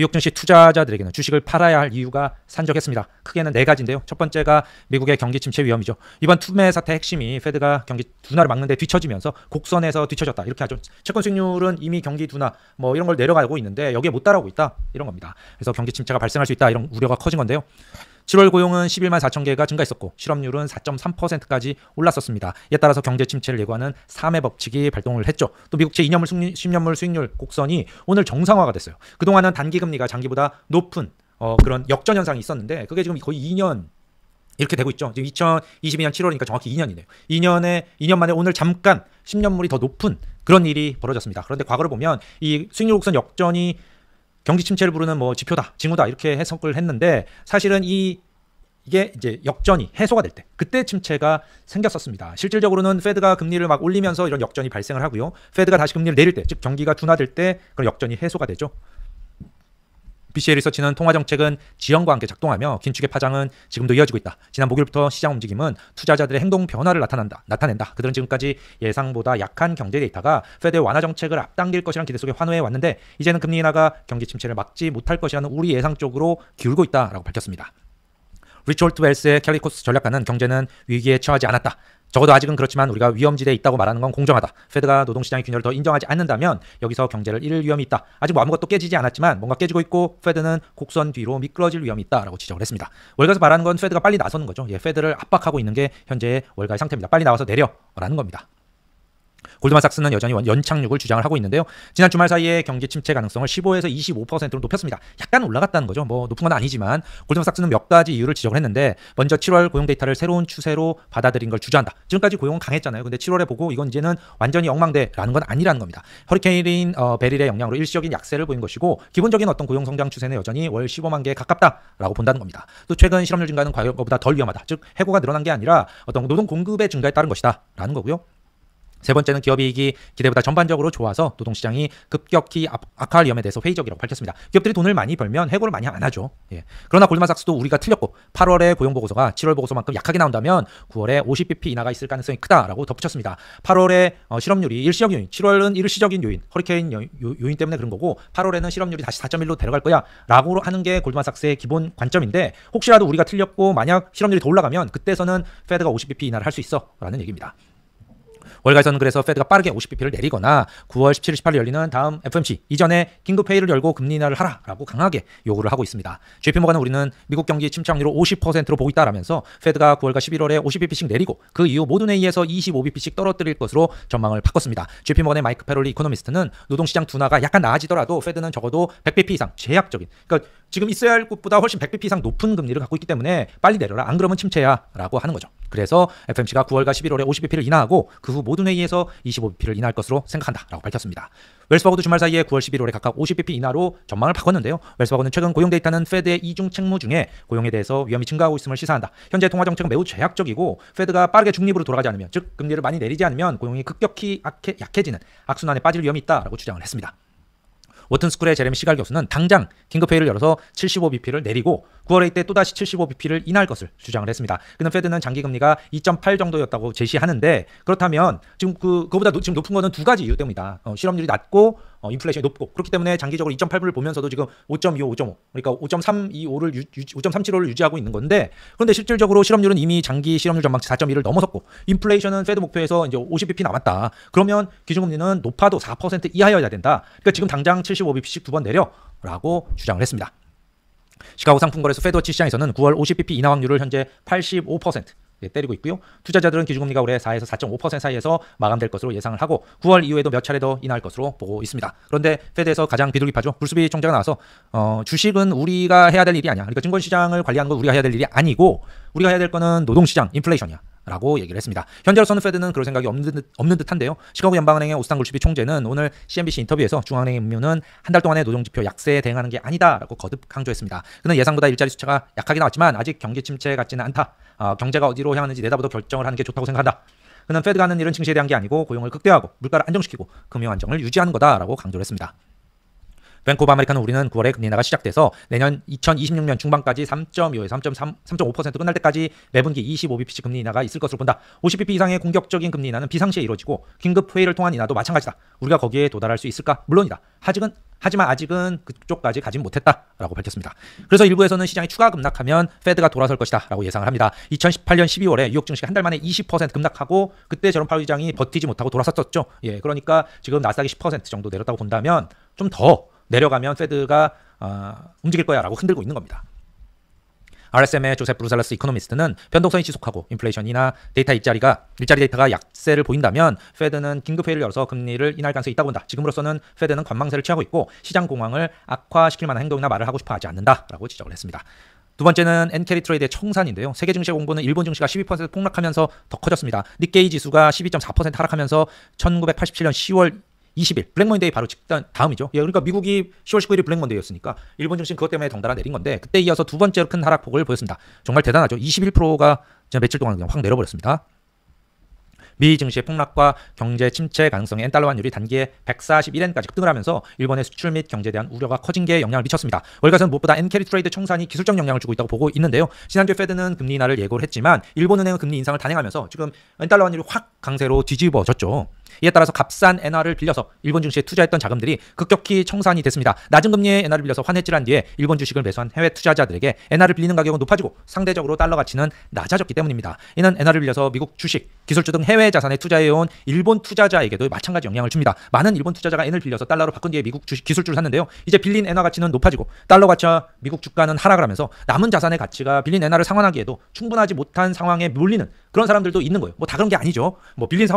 미국 증시 투자자들에게는 주식을 팔아야 할 이유가 산적했습니다. 크게는 네 가지인데요. 첫 번째가 미국의 경기 침체 위험이죠. 이번 투매 사태 핵심이 페드가 경기 둔화를 막는데 뒤처지면서 곡선에서 뒤처졌다 이렇게 하죠. 채권 수익률은 이미 경기 둔화 뭐 이런 걸 내려가고 있는데 여기에 못 따라오고 있다 이런 겁니다. 그래서 경기 침체가 발생할 수 있다 이런 우려가 커진 건데요. 7월 고용은 11만 4천 개가 증가했었고 실업률은 4.3%까지 올랐었습니다. 이에 따라서 경제 침체를 예고하는 3의 법칙이 발동을 했죠. 또 미국 제2년물 10년물 수익률 곡선이 오늘 정상화가 됐어요. 그동안은 단기금리가 장기보다 높은 그런 역전 현상이 있었는데 그게 지금 거의 2년 이렇게 되고 있죠. 지금 2022년 7월이니까 정확히 2년이네요. 2년 만에 오늘 잠깐 10년물이 더 높은 그런 일이 벌어졌습니다. 그런데 과거를 보면 이 수익률 곡선 역전이 경기 침체를 부르는 뭐 지표다, 징후다 이렇게 해석을 했는데 사실은 이게 이제 역전이 해소가 될 때 그때 침체가 생겼었습니다. 실질적으로는 페드가 금리를 막 올리면서 이런 역전이 발생을 하고요. 페드가 다시 금리를 내릴 때, 즉 경기가 둔화될 때 그런 역전이 해소가 되죠. BCA 리서치는 통화정책은 지연과 함께 작동하며 긴축의 파장은 지금도 이어지고 있다. 지난 목요일부터 시장 움직임은 투자자들의 행동 변화를 나타낸다. 그들은 지금까지 예상보다 약한 경제 데이터가 페드의 완화 정책을 앞당길 것이라는 기대 속에 환호해 왔는데 이제는 금리 인하가 경기 침체를 막지 못할 것이라는 우리 예상 쪽으로 기울고 있다라고 밝혔습니다. 리처드 웰스의 캘리코스 전략가는 경제는 위기에 처하지 않았다. 적어도 아직은 그렇지만 우리가 위험지대에 있다고 말하는 건 공정하다. 페드가 노동시장의 균열을 더 인정하지 않는다면 여기서 경제를 잃을 위험이 있다. 아직 뭐 아무것도 깨지지 않았지만 뭔가 깨지고 있고 페드는 곡선 뒤로 미끄러질 위험이 있다라고 지적을 했습니다. 월가에서 말하는 건 페드가 빨리 나서는 거죠. 페드를 압박하고 있는 게 현재의 월가의 상태입니다. 빨리 나와서 내려라는 겁니다. 골드만삭스는 여전히 연착륙을 주장을 하고 있는데요. 지난 주말 사이에 경기 침체 가능성을 15에서 25%로 높였습니다. 약간 올라갔다는 거죠. 뭐 높은 건 아니지만 골드만삭스는 몇 가지 이유를 지적을 했는데 먼저 7월 고용 데이터를 새로운 추세로 받아들인 걸 주저한다. 지금까지 고용은 강했잖아요. 근데 7월에 보고 이건 이제는 완전히 엉망돼라는 건 아니라는 겁니다. 허리케인 베릴의 영향으로 일시적인 약세를 보인 것이고 기본적인 어떤 고용 성장 추세는 여전히 월 15만 개에 가깝다라고 본다는 겁니다. 또 최근 실업률 증가는 과거보다 덜 위험하다. 즉 해고가 늘어난 게 아니라 어떤 노동 공급의 증가에 따른 것이다라는 거고요. 세 번째는 기업이익이 기대보다 전반적으로 좋아서 노동시장이 급격히 악화할 위험에 대해서 회의적이라고 밝혔습니다. 기업들이 돈을 많이 벌면 해고를 많이 안 하죠. 그러나 골드만삭스도 우리가 틀렸고 8월에 고용보고서가 7월 보고서만큼 약하게 나온다면 9월에 50bp 인하가 있을 가능성이 크다라고 덧붙였습니다. 8월에 실업률이 일시적 요인, 7월은 일시적인 요인, 허리케인 요인 때문에 그런 거고 8월에는 실업률이 다시 4.1로 데려갈 거야 라고 하는 게 골드만삭스의 기본 관점인데 혹시라도 우리가 틀렸고 만약 실업률이 더 올라가면 그때서는 페드가 50bp 인하를 할 수 있어 라는 얘기입니다. 월가에서는 그래서 페드가 빠르게 50bp를 내리거나 9월 17일, 18일 열리는 다음 FOMC 이전에 긴급회의를 열고 금리 인하를 하라라고 강하게 요구를 하고 있습니다. JP모건은 우리는 미국 경기 침체 확률을 50%로 보고 있다라면서 페드가 9월과 11월에 50bp씩 내리고 그 이후 모든 회의에서 25bp씩 떨어뜨릴 것으로 전망을 바꿨습니다. JP모건의 마이크 페롤리 이코노미스트는 노동시장 둔화가 약간 나아지더라도 페드는 적어도 100bp 이상 제약적인 그러니까 지금 있어야 할 곳보다 훨씬 100bp 이상 높은 금리를 갖고 있기 때문에 빨리 내려라. 안 그러면 침체야 라고 하는 거죠. 그래서 FOMC가 9월과 11월에 50bp를 인하하고 그 후 모든 회의에서 25bp를 인하할 것으로 생각한다라고 밝혔습니다. 웰스버거도 주말 사이에 9월, 11월에 각각 50bp 인하로 전망을 바꿨는데요. 웰스버거는 최근 고용 데이터는 페드의 이중 책무 중에 고용에 대해서 위험이 증가하고 있음을 시사한다. 현재 통화 정책은 매우 제약적이고 페드가 빠르게 중립으로 돌아가지 않으면 즉 금리를 많이 내리지 않으면 고용이 급격히 약해지는 악순환에 빠질 위험이 있다라고 주장을 했습니다. 워튼스쿨의 제레미 시갈 교수는 당장 긴급회의를 열어서 75bp를 내리고 9월 회의 때 또다시 75bp를 인하할 것을 주장을 했습니다. 그는 페드는 장기금리가 2.8 정도였다고 제시하는데 그렇다면 지금 그거보다 지금 높은 거는 두 가지 이유 때문이다. 실업률이 낮고 인플레이션이 높고 그렇기 때문에 장기적으로 2.8을 보면서도 지금 5.25, 5.5 그러니까 5.375를 유지하고 있는 건데 그런데 실질적으로 실업률은 이미 장기 실업률 전망치 4.1을 넘어섰고 인플레이션은 페드 목표에서 이제 50bp 남았다. 그러면 기준금리는 높아도 4% 이하여야 된다. 그러니까 지금 당장 75bp씩 두 번 내려라고 주장을 했습니다. 시카고 상품거래소 페드워치 시장에서는 9월 50bp 인하 확률을 현재 85% 때리고 있고요. 투자자들은 기준금리가 올해 4에서 4.5% 사이에서 마감될 것으로 예상을 하고 9월 이후에도 몇 차례 더 인하할 것으로 보고 있습니다. 그런데 페드에서 가장 비둘기파죠. 불수비 총재가 나와서 주식은 우리가 해야 될 일이 아니야. 그러니까 증권시장을 관리하는 건 우리가 해야 될 일이 아니고 우리가 해야 될 거는 노동시장, 인플레이션이야. 라고 얘기를 했습니다. 현재로서는 페드는 그럴 생각이 없는 듯한데요. 시카고 연방은행의 오스탄 골시비 총재는 오늘 CNBC 인터뷰에서 중앙은행의 음료는 한 달 동안의 노동지표 약세에 대응하는 게 아니다라고 거듭 강조했습니다. 그는 예상보다 일자리 숫자가 약하게 나왔지만 아직 경기 침체 같지는 않다. 경제가 어디로 향하는지 내다보도 결정을 하는 게 좋다고 생각한다. 그는 페드가 하는 일은 증시에 대한 게 아니고 고용을 극대화하고 물가를 안정시키고 금융 안정을 유지하는 거다라고 강조를 했습니다. 뱅크 오브 아메리카는 우리는 9월에 금리 인하가 시작돼서 내년 2026년 중반까지 3.25에서 3.5% 끝날 때까지 매분기 25bp씩 금리 인하가 있을 것으로 본다. 50bp 이상의 공격적인 금리 인하는 비상시에 이루어지고 긴급 회의를 통한 인하도 마찬가지다. 우리가 거기에 도달할 수 있을까? 물론이다. 하지만 아직은 그쪽까지 가진 못했다라고 밝혔습니다. 그래서 일부에서는 시장이 추가 급락하면 페드가 돌아설 것이다라고 예상을 합니다. 2018년 12월에 뉴욕 증시가 한 달 만에 20% 급락하고 그때 제롬 파월 의장이 버티지 못하고 돌아섰었죠. 예, 그러니까 지금 나스닥이 10% 정도 내렸다고 본다면 좀 더 내려가면 페드가 움직일 거야라고 흔들고 있는 겁니다. RSM의 조셉 브루셀러스 이코노미스트는 변동성이 지속하고 인플레이션이나 데이터 일자리 데이터가 약세를 보인다면 페드는 긴급회의를 열어서 금리를 인할 가능성이 있다고 본다. 지금으로서는 페드는 관망세를 취하고 있고 시장 공황을 악화시킬 만한 행동이나 말을 하고 싶어 하지 않는다라고 지적을 했습니다. 두 번째는 엔캐리 트레이드의 청산인데요. 세계 증시 공부는 일본 증시가 12% 폭락하면서 더 커졌습니다. 닉케이 지수가 12.4% 하락하면서 1987년 10월 20일 블랙먼데이 바로 다음이죠. 예, 그러니까 미국이 10월 19일이 블랙먼데이였으니까 일본 증시는 그것 때문에 덩달아 내린 건데 그때 이어서 두 번째로 큰 하락폭을 보였습니다. 정말 대단하죠. 21%가 며칠 동안 그냥 확 내려버렸습니다. 미 증시의 폭락과 경제 침체 가능성의 엔달러 환율이 단기에 141엔까지 급등을 하면서 일본의 수출 및 경제에 대한 우려가 커진 게 영향을 미쳤습니다. 월가는 무엇보다 엔캐리 트레이드 청산이 기술적 영향을 주고 있다고 보고 있는데요. 지난주에 페드는 금리 인하를 예고를 했지만 일본은행은 금리 인상을 단행하면서 지금 엔달러 환율이 확 강세로 뒤집어졌죠. 이에 따라서 값싼 엔화를 빌려서 일본 증시에 투자했던 자금들이 급격히 청산이 됐습니다. 낮은 금리의 엔화를 빌려서 환해질한 뒤에 일본 주식을 매수한 해외 투자자들에게 엔화를 빌리는 가격은 높아지고 상대적으로 달러 가치는 낮아졌기 때문입니다. 이는 엔화를 빌려서 미국 주식, 기술주 등 해외 자산에 투자해온 일본 투자자에게도 마찬가지 영향을 줍니다. 많은 일본 투자자가 엔을 빌려서 달러로 바꾼 뒤에 미국 주식, 기술주를 샀는데요. 이제 빌린 엔화 가치는 높아지고 달러 가치와 미국 주가는 하락을 하면서 남은 자산의 가치가 빌린 엔화를 상환하기에도 충분하지 못한 상황에 몰리는 그런 사람들도 있는 거예요. 뭐 다 그런 게 아니죠. 뭐 빌린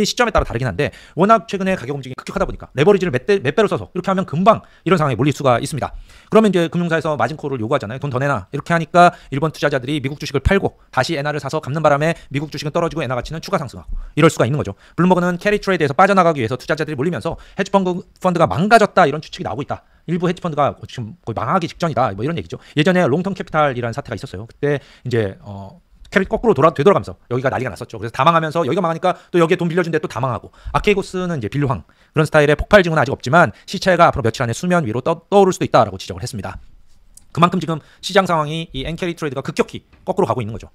시점에 따라 다르긴 한데 워낙 최근에 가격 움직임이 급격하다 보니까 레버리지를 몇 배로 써서 이렇게 하면 금방 이런 상황에 몰릴 수가 있습니다. 그러면 이제 금융사에서 마진콜을 요구하잖아요. 돈 더 내놔. 이렇게 하니까 일본 투자자들이 미국 주식을 팔고 다시 엔화를 사서 갚는 바람에 미국 주식은 떨어지고 엔화 가치는 추가 상승하고 이럴 수가 있는 거죠. 블룸버그는 캐리 트레이드에서 빠져나가기 위해서 투자자들이 몰리면서 헤지 펀드가 망가졌다 이런 추측이 나오고 있다. 일부 헤지 펀드가 지금 거의 망하기 직전이다. 뭐 이런 얘기죠. 예전에 롱텀 캐피탈이라는 사태가 있었어요. 그때 이제 캐리 거꾸로 되돌아가면서 여기가 난리가 났었죠. 그래서 다 망하면서 여기가 망하니까 또 여기에 돈 빌려준 데 또 다 망하고 아케이고스는 이제 빌루황 그런 스타일의 폭발 징후는 아직 없지만 시체가 앞으로 며칠 안에 수면 위로 떠오를 수도 있다라고 지적을 했습니다. 그만큼 지금 시장 상황이 이 엔캐리 트레이드가 급격히 거꾸로 가고 있는 거죠.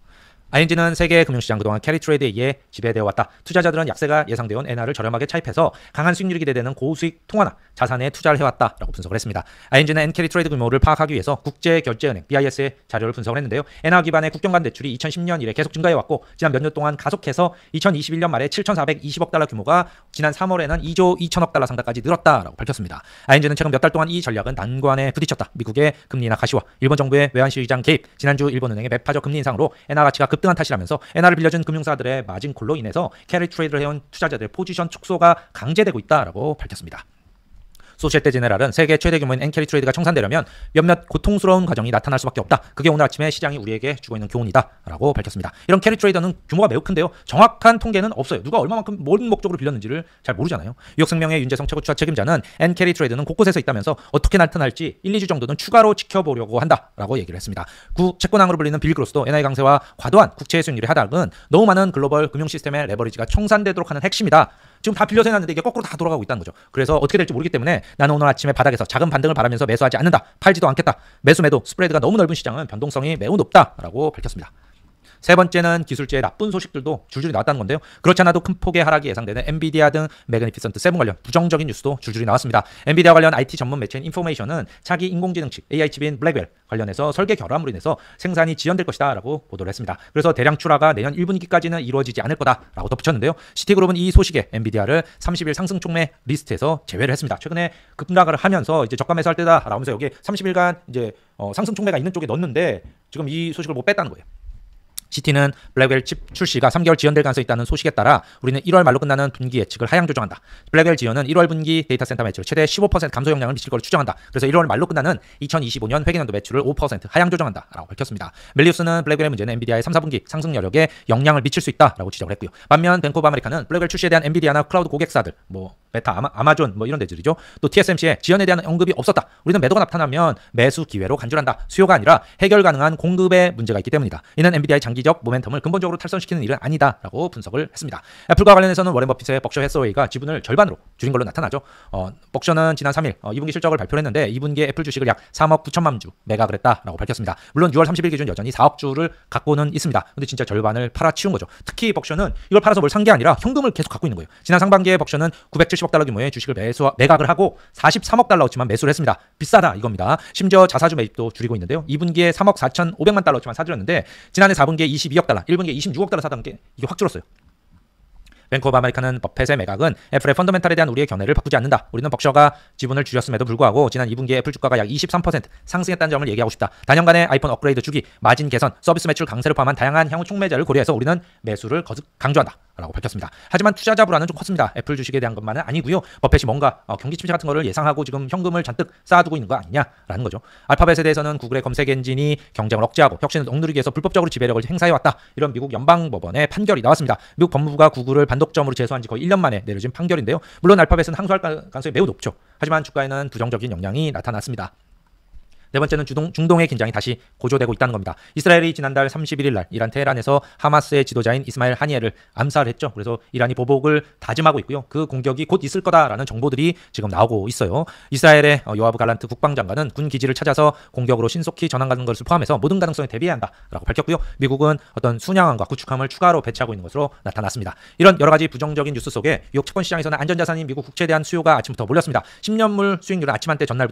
ING는 세계 금융시장 그동안 캐리 트레이드에 의해 지배되어 왔다. 투자자들은 약세가 예상되어 온 엔화를 저렴하게 차입해서 강한 수익률이 기대되는 고수익 통화나 자산에 투자를 해왔다라고 분석을 했습니다. ING는 엔캐리 트레이드 규모를 파악하기 위해서 국제결제은행 BIS의 자료를 분석을 했는데요. 엔화 기반의 국경 간 대출이 2010년 이래 계속 증가해왔고 지난 몇 년 동안 가속해서 2021년 말에 7,420억 달러 규모가 지난 3월에는 2조 2천억 달러 상당까지 늘었다라고 밝혔습니다. ING는 최근 몇 달 동안 이 전략은 난관에 부딪혔다. 미국의 금리 인하 가시와 일본 정부의 외환시장 개입, 지난주 일본은행의 매파적 금리 인상으로 엔화 가치가 급등한 탓이라면서 엔화를 빌려준 금융사들의 마진콜로 인해서 캐리 트레이드를 해온 투자자들의 포지션 축소가 강제되고 있다라고 밝혔습니다. 소시에테 제네랄은 세계 최대 규모인 엔캐리 트레이드가 청산되려면 몇몇 고통스러운 과정이 나타날 수밖에 없다. 그게 오늘 아침에 시장이 우리에게 주고 있는 교훈이다라고 밝혔습니다. 이런 캐리 트레이더는 규모가 매우 큰데요. 정확한 통계는 없어요. 누가 얼마만큼 뭔 목적으로 빌렸는지를 잘 모르잖아요. 뉴욕생명의 윤재성 최고 추자 책임자는 엔캐리 트레이드는 곳곳에서 있다면서 어떻게 나타날지 1, 2주 정도는 추가로 지켜보려고 한다라고 얘기를 했습니다. 채권왕으로 불리는 빌 그로스도 엔화의 강세와 과도한 국채 수익률의 하락은 너무 많은 글로벌 금융 시스템의 레버리지가 청산되도록 하는 핵심이다. 지금 다 빌려서 해놨는데 이게 거꾸로 다 돌아가고 있다는 거죠. 그래서 어떻게 될지 모르기 때문에 나는 오늘 아침에 바닥에서 작은 반등을 바라면서 매수하지 않는다. 팔지도 않겠다. 매도 스프레드가 너무 넓은 시장은 변동성이 매우 높다라고 밝혔습니다. 세 번째는 기술주의 나쁜 소식들도 줄줄이 나왔다는 건데요. 그렇지 않아도 큰 폭의 하락이 예상되는 엔비디아 등 매그니피선트 7 관련 부정적인 뉴스도 줄줄이 나왔습니다. 엔비디아 관련 IT 전문 매체인 인포메이션은 차기 인공지능 칩 AI 칩인 블랙웰 관련해서 설계 결함으로 인해서 생산이 지연될 것이다 라고 보도를 했습니다. 그래서 대량 출하가 내년 1분기까지는 이루어지지 않을 거다라고 덧붙였는데요. 시티그룹은 이 소식에 엔비디아를 30일 상승 촉매 리스트에서 제외를 했습니다. 최근에 급락을 하면서 이제 저가 매수할 때다 라면서 여기 30일간 이제 상승 촉매가 있는 쪽에 넣었는데 지금 이 소식을 못 뺐다는 거예요. 시티는 블랙웰 칩 출시가 3개월 지연될 가능성이 있다는 소식에 따라 우리는 1월 말로 끝나는 분기 예측을 하향 조정한다. 블랙웰 지연은 1월 분기 데이터 센터 매출 최대 15% 감소 영향을 미칠 것으로 추정한다. 그래서 1월 말로 끝나는 2025년 회계년도 매출을 5% 하향 조정한다 라고 밝혔습니다. 멜리우스는 블랙웰의 문제는 엔비디아의 3, 4분기 상승 여력에 영향을 미칠 수 있다라고 지적을 했고요. 반면 뱅크 오브 아메리카는 블랙웰 출시에 대한 엔비디아나 클라우드 고객사들 메타, 아마존 뭐 이런 데들이죠. 또 TSMC의 지연에 대한 언급이 없었다. 우리는 매도가 나타나면 매수 기회로 간주한다. 수요가 아니라 해결 가능한 공급에 문제가 있기 때문이다. 이는 엔비디아의 장기적 모멘텀을 근본적으로 탈선시키는 일은 아니다라고 분석을 했습니다. 애플과 관련해서는 워렌 버핏의 벅셔 해서웨이가 지분을 절반으로 줄인 걸로 나타나죠. 벅셔는 지난 3일 2분기 실적을 발표했는데 2분기에 애플 주식을 약 3억 9천만 주 매각을 했다라고 밝혔습니다. 물론 6월 30일 기준 여전히 4억 주를 갖고는 있습니다. 근데 진짜 절반을 팔아치운 거죠. 특히 벅셔는 이걸 팔아서 뭘 산 게 아니라 현금을 계속 갖고 있는 거예요. 지난 상반기에 벅셔는 970억 달러 규모의 주식을 매각을 하고 43억 달러어치만 매수를 했습니다. 비싸다 이겁니다. 심지어 자사주 매입도 줄이고 있는데요. 2분기에 3억 4,500만 달러어치만 사들였는데 지난해 4분기에 22억 달러, 1분기에 26억 달러 사던 게 이게 확 줄었어요. 뱅크 오브 아메리카는 버펫의 매각은 애플의 펀더멘탈에 대한 우리의 견해를 바꾸지 않는다. 우리는 벅셔가 지분을 줄였음에도 불구하고 지난 2분기에 애플 주가가 약 23% 상승했다는 점을 얘기하고 싶다. 단연간의 아이폰 업그레이드 주기, 마진 개선, 서비스 매출 강세를 포함한 다양한 향후 촉매제를 고려해서 우리는 매수를 거듭 강조한다. 라고 밝혔습니다. 하지만 투자자 불안은 좀 컸습니다. 애플 주식에 대한 것만은 아니고요. 버펫이 뭔가 경기 침체 같은 거를 예상하고 지금 현금을 잔뜩 쌓아두고 있는 거 아니냐라는 거죠. 알파벳에 대해서는 구글의 검색 엔진이 경쟁을 억제하고 혁신을 억누르기 위해서 불법적으로 지배력을 행사해왔다. 이런 미국 연방법원의 판결이 나왔습니다. 미국 법무부가 구글을 반독점으로 제소한 지 거의 1년 만에 내려진 판결인데요. 물론 알파벳은 항소할 가능성이 매우 높죠. 하지만 주가에는 부정적인 영향이 나타났습니다. 네 번째는 중동의 긴장이 다시 고조되고 있다는 겁니다. 이스라엘이 지난달 31일 날 이란 테헤란에서 하마스의 지도자인 이스마일 하니에를 암살했죠. 그래서 이란이 보복을 다짐하고 있고요. 그 공격이 곧 있을 거다라는 정보들이 지금 나오고 있어요. 이스라엘의 요아브 갈란트 국방장관은 군 기지를 찾아서 공격으로 신속히 전환하는 것을 포함해서 모든 가능성에 대비해야 한다라고 밝혔고요. 미국은 어떤 순양함과 구축함을 추가로 배치하고 있는 것으로 나타났습니다. 이런 여러 가지 부정적인 뉴스 속에 뉴욕 채권 시장에서는 안전자산인 미국 국채에 대한 수요가 아침부터 몰렸습니다. 10년물 수익률은 아침 한때 전날보다